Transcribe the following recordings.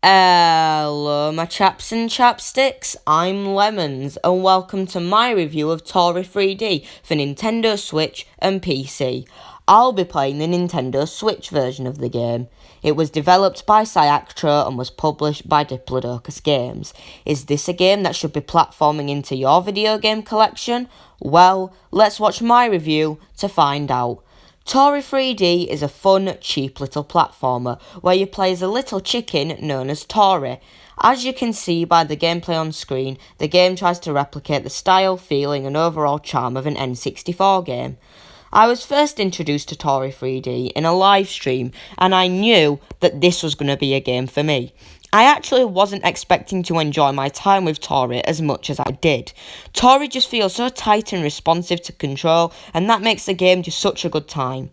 Hello my chaps and chapsticks, I'm Lemons and welcome to my review of Toree 3D for Nintendo Switch and PC. I'll be playing the Nintendo Switch version of the game. It was developed by Cyactro and was published by Diplodocus Games. Is this a game that should be platforming into your video game collection? Well, let's watch my review to find out. Toree 3D is a fun, cheap little platformer where you play as a little chicken known as Toree. As you can see by the gameplay on screen, the game tries to replicate the style, feeling and overall charm of an N64 game. I was first introduced to Toree 3D in a live stream and I knew that this was going to be a game for me. I actually wasn't expecting to enjoy my time with Toree as much as I did. Toree just feels so tight and responsive to control, and that makes the game just such a good time.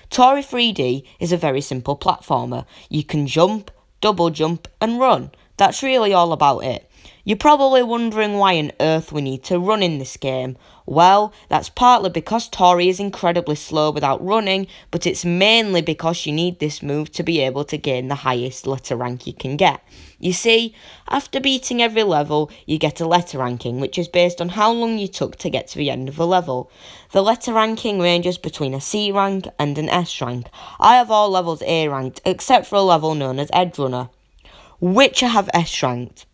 Toree 3D is a very simple platformer. You can jump, double jump and run. That's really all about it. You're probably wondering why on earth we need to run in this game. Well, that's partly because Toree is incredibly slow without running, but it's mainly because you need this move to be able to gain the highest letter rank you can get. You see, after beating every level, you get a letter ranking, which is based on how long you took to get to the end of a level. The letter ranking ranges between a C rank and an S rank. I have all levels A ranked, except for a level known as Edge Runner, which I have S ranked.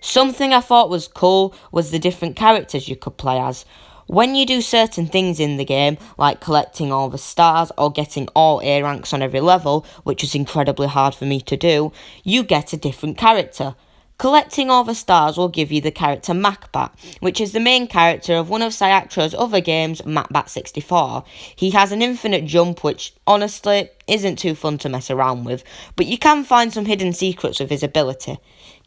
Something I thought was cool was the different characters you could play as. When you do certain things in the game, like collecting all the stars or getting all A ranks on every level, which is incredibly hard for me to do, you get a different character. Collecting all the stars will give you the character Macbat, which is the main character of one of Cyactro's other games, Macbat 64. He has an infinite jump, which honestly isn't too fun to mess around with, but you can find some hidden secrets with his ability.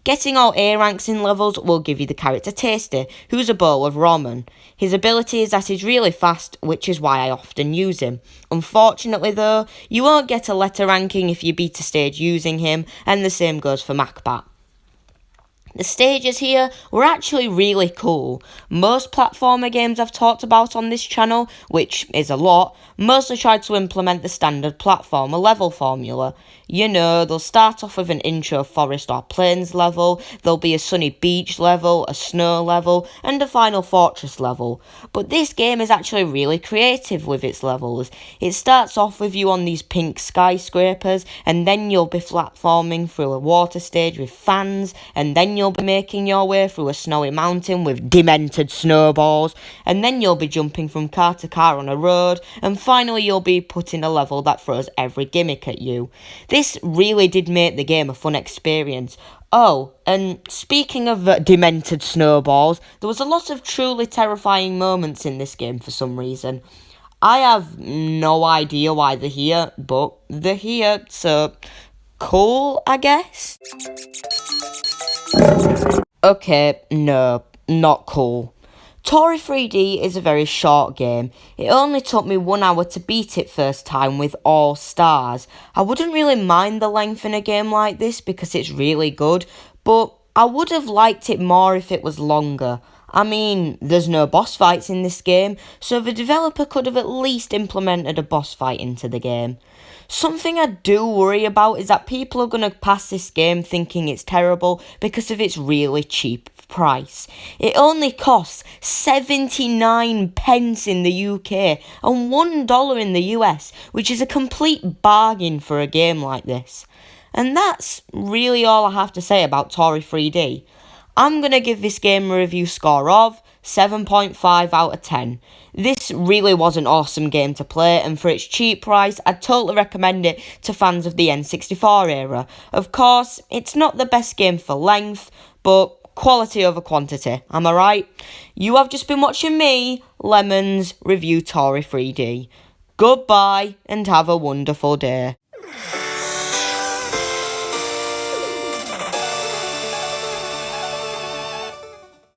Getting all A ranks in levels will give you the character Tasty, who's a bowl of ramen. His ability is that he's really fast, which is why I often use him. Unfortunately though, you won't get a letter ranking if you beat a stage using him, and the same goes for Macbat. The stages here were actually really cool. Most platformer games I've talked about on this channel, which is a lot, mostly tried to implement the standard platformer level formula. You know, they'll start off with an intro forest or plains level, there'll be a sunny beach level, a snow level, and a final fortress level. But this game is actually really creative with its levels. It starts off with you on these pink skyscrapers, and then you'll be platforming through a water stage with fans, and then you'll be making your way through a snowy mountain with demented snowballs, and then you'll be jumping from car to car on a road, and finally you'll be put in a level that throws every gimmick at you. This really did make the game a fun experience. Oh, and speaking of demented snowballs, there was a lot of truly terrifying moments in this game for some reason. I have no idea why they're here, but they're here, so cool, I guess? Okay, no, not cool. Toree 3D is a very short game. It only took me 1 hour to beat it first time with all stars. I wouldn't really mind the length in a game like this because it's really good, but I would have liked it more if it was longer. I mean, there's no boss fights in this game, so the developer could have at least implemented a boss fight into the game. Something I do worry about is that people are going to pass this game thinking it's terrible because of its really cheap price. It only costs 79 pence in the UK and $1 in the US, which is a complete bargain for a game like this. And that's really all I have to say about Toree 3D. I'm going to give this game a review score of 7.5 out of 10. This really was an awesome game to play, and for its cheap price, I'd totally recommend it to fans of the N64 era. Of course, it's not the best game for length, but quality over quantity, am I right? You have just been watching me, Lemons, review Toree 3D. Goodbye, and have a wonderful day.